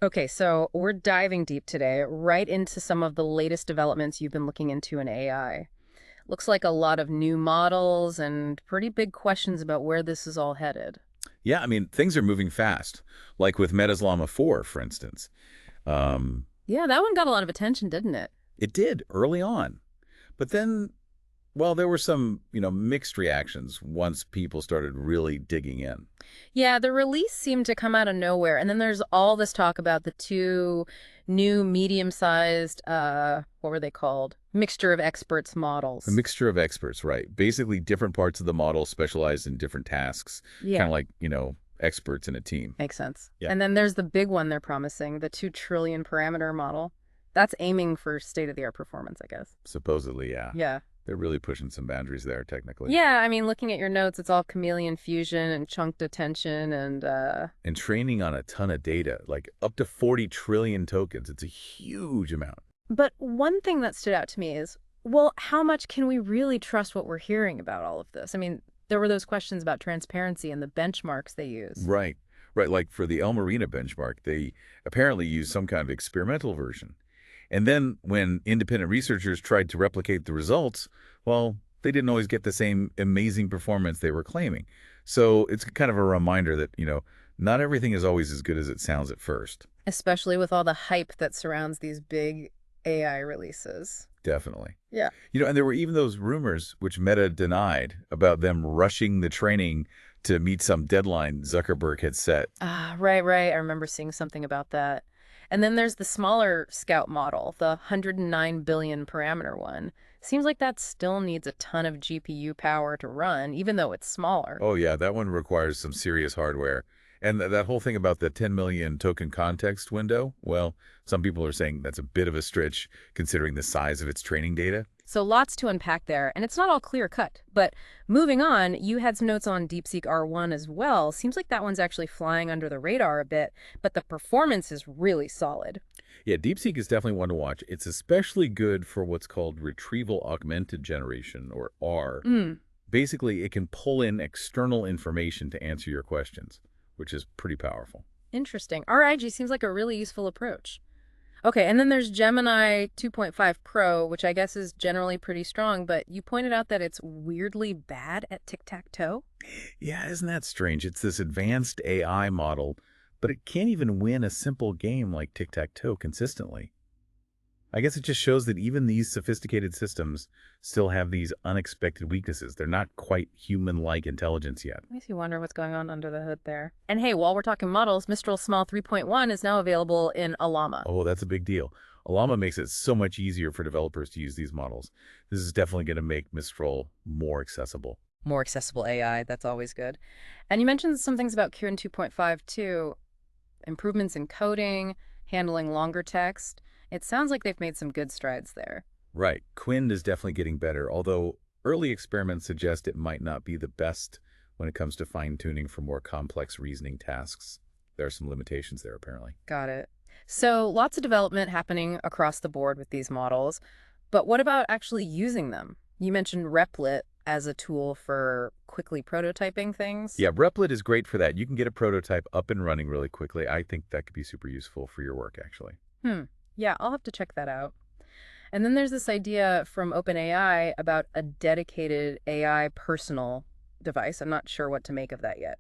Okay, so we're diving deep today, right into some of the latest developments you've been looking into in AI. Looks like a lot of new models and pretty big questions about where this is all headed. Yeah, I mean, things are moving fast, like with Meta's Llama 4, for instance. Um, Yeah, that one got a lot of attention, didn't it? it did early on. But then, well, there were some, mixed reactions once people started really digging in. Yeah, the release seemed to come out of nowhere, and then there's all this talk about the two new medium-sized, what were they called? Mixture of experts A models. mixture of experts, right? Basically, different parts of the model specialized in different tasks, kind Yeah, of like, experts in a team. makes sense. Yeah. And then there's the big one they're promising, the 2 trillion parameter model. That's aiming for state-of-the-art performance, I guess. Supposedly, yeah. Yeah. They're really pushing some boundaries there, technically. Yeah, I mean, looking at your notes, it's all chameleon fusion and chunked attention and And training on a ton of data, like up to 40 trillion tokens. It's a huge amount. but one thing that stood out to me is, well, how much can we really trust what we're hearing about all of this? I mean, there were those questions about transparency and the benchmarks they use. Right. Right. Like for the El Marina benchmark, they apparently used some kind of experimental version. And then when independent researchers tried to replicate the results, well, they didn't always get the same amazing performance they were claiming. So it's kind of a reminder that, not everything is always as good as it sounds at first. Especially with all the hype that surrounds these big AI releases. Definitely. Yeah. And there were even those rumors, which Meta denied, about them rushing the training to meet some deadline Zuckerberg had set. Ah, right, right. I remember seeing something about that. And then there's the smaller Scout model, the 109 billion parameter one. Seems like that still needs a ton of GPU power to run, even though it's smaller. Oh, yeah, that one requires some serious hardware. And that whole thing about the 10 million token context window, well, some people are saying that's a bit of a stretch considering the size of its training data. So lots to unpack there, and it's not all clear cut. But moving on, you had some notes on DeepSeek R1 as well. Seems like that one's actually flying under the radar a bit, but the performance is really solid. Yeah, DeepSeek is definitely one to watch. It's especially good for what's called retrieval augmented generation, or R. Mm, Basically, it can pull in external information to answer your questions, which is pretty powerful. interesting. RIG seems like a really useful approach. Okay, and then there's Gemini 2.5 Pro, which I guess is generally pretty strong, but you pointed out that it's weirdly bad at tic-tac-toe? Yeah, isn't that strange? It's this advanced AI model, but it can't even win a simple game like tic-tac-toe consistently. I guess it just shows that even these sophisticated systems still have these unexpected weaknesses. They're not quite human-like intelligence yet. Makes you wonder what's going on under the hood there. And hey, while we're talking models, Mistral Small 3.1 is now available in Alama. Oh, that's a big deal. Alama makes it so much easier for developers to use these models. This is definitely going to make Mistral more accessible. More accessible AI, that's always good. And you mentioned some things about Kirin 2.5 too, improvements in coding, handling longer text. It sounds like they've made some good strides there. Right. Quind is definitely getting better, although early experiments suggest it might not be the best when it comes to fine-tuning for more complex reasoning tasks. There are some limitations there, apparently. Got it. So lots of development happening across the board with these models, but what about actually using them? You mentioned Replit as a tool for quickly prototyping things. Yeah, Replit is great for that. You can get a prototype up and running really quickly. I think that could be super useful for your work, actually. Hmm. Yeah, I'll have to check that out. And then there's this idea from OpenAI about a dedicated AI personal device. I'm not sure what to make of that yet.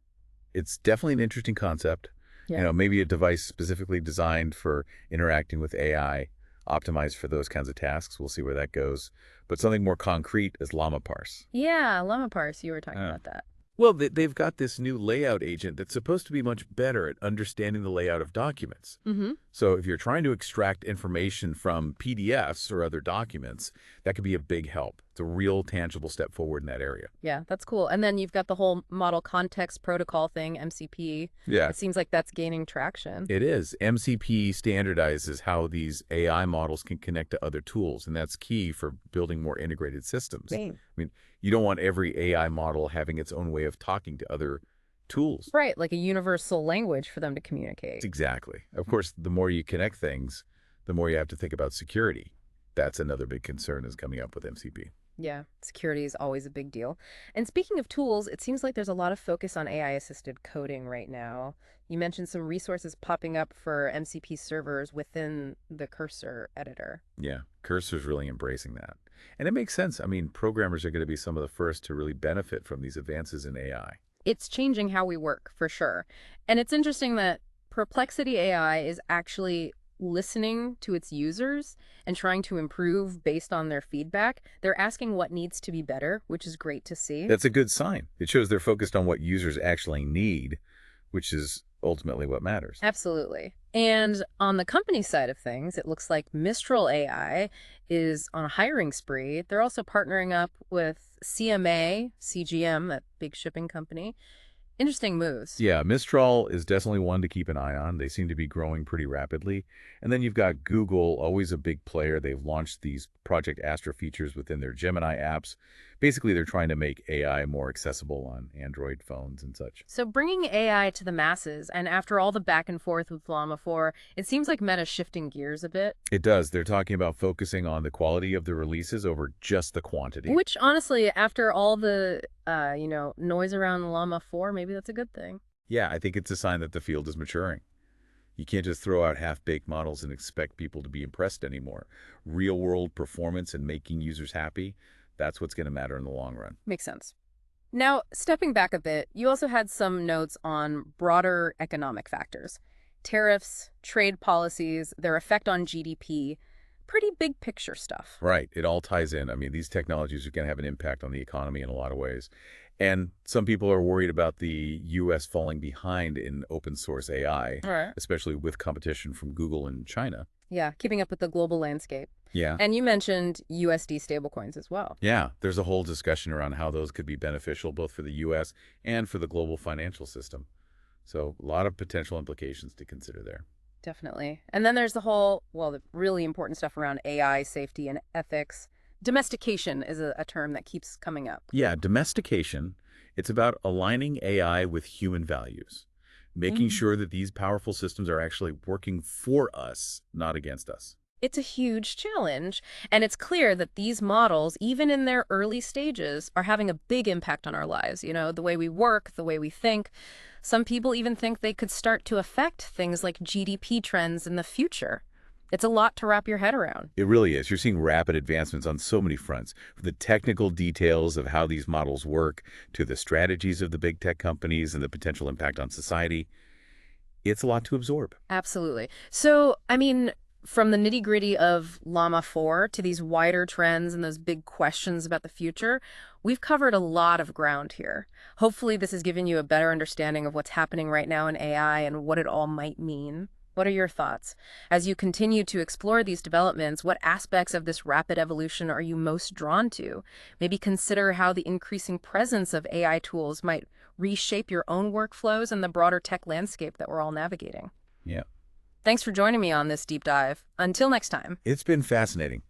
It's definitely an interesting concept. Yeah. Maybe a device specifically designed for interacting with AI, optimized for those kinds of tasks. We'll see where that goes. But something more concrete is Llama Parse. Yeah, Llama Parse, you were talking Yeah. about that. Well, they've got this new layout agent that's supposed to be much better at understanding the layout of documents. Mm-hmm. So if you're trying to extract information from PDFs or other documents, that could be a big help. It's a real tangible step forward in that area. Yeah, that's cool. And then you've got the whole model context protocol thing, MCP. Yeah, It seems like that's gaining traction. it is. MCP standardizes how these AI models can connect to other tools, and that's key for building more integrated systems. Right. I mean, you don't want every AI model having its own way of talking to other tools. Right, like a universal language for them to communicate. Exactly. Of course, the more you connect things, the more you have to think about security. That's another big concern is coming up with MCP. Yeah, security is always a big deal. And speaking of tools, it seems like there's a lot of focus on AI-assisted coding right now. You mentioned some resources popping up for MCP servers within the Cursor editor. Yeah, Cursor's really embracing that. And it makes sense. I mean, programmers are going to be some of the first to really benefit from these advances in AI. It's changing how we work, for sure. And it's interesting that Perplexity AI is actually listening to its users and trying to improve based on their feedback. They're asking what needs to be better, which is great to see. That's a good sign. It shows they're focused on what users actually need, which is ultimately what matters. Absolutely. And on the company side of things, it looks like Mistral AI is on a hiring spree. They're also partnering up with CMA, CGM, that big shipping company. Interesting moves. Yeah, Mistral is definitely one to keep an eye on. They seem to be growing pretty rapidly. And then you've got Google, always a big player. They've launched these Project Astra features within their Gemini apps. Basically, they're trying to make AI more accessible on Android phones and such. So bringing AI to the masses, and after all the back and forth with Llama 4, it seems like Meta's shifting gears a bit. It does. They're talking about focusing on the quality of the releases over just the quantity. Which, honestly, after all the, noise around Llama 4, maybe that's a good thing. Yeah, I think it's a sign that the field is maturing. You can't just throw out half-baked models and expect people to be impressed anymore. Real-world performance and making users happy, that's what's going to matter in the long run. Makes sense. Now, stepping back a bit, you also had some notes on broader economic factors. Tariffs, trade policies, their effect on GDP, pretty big picture stuff. Right. It all ties in. I mean, these technologies are going to have an impact on the economy in a lot of ways. And some people are worried about the U.S. falling behind in open source AI, All right. especially with competition from Google and China. Yeah, keeping up with the global landscape. Yeah. And you mentioned USD stablecoins as well. Yeah, there's a whole discussion around how those could be beneficial both for the U.S. and for the global financial system. So a lot of potential implications to consider there. Definitely. And then there's the really important stuff around AI, safety, and ethics. Domestication is a term that keeps coming up. Yeah, domestication, it's about aligning AI with human values, making sure that these powerful systems are actually working for us, not against us. It's a huge challenge, and it's clear that these models, even in their early stages, are having a big impact on our lives. The way we work, the way we think. Some people even think they could start to affect things like GDP trends in the future. It's a lot to wrap your head around. It really is. You're seeing rapid advancements on so many fronts, from the technical details of how these models work to the strategies of the big tech companies and the potential impact on society. It's a lot to absorb. Absolutely. So, from the nitty-gritty of Llama 4 to these wider trends and those big questions about the future, we've covered a lot of ground here. Hopefully this has given you a better understanding of what's happening right now in AI and what it all might mean. What are your thoughts? As you continue to explore these developments, what aspects of this rapid evolution are you most drawn to? Maybe consider how the increasing presence of AI tools might reshape your own workflows and the broader tech landscape that we're all navigating. Yeah. Thanks for joining me on this deep dive. Until next time. It's been fascinating.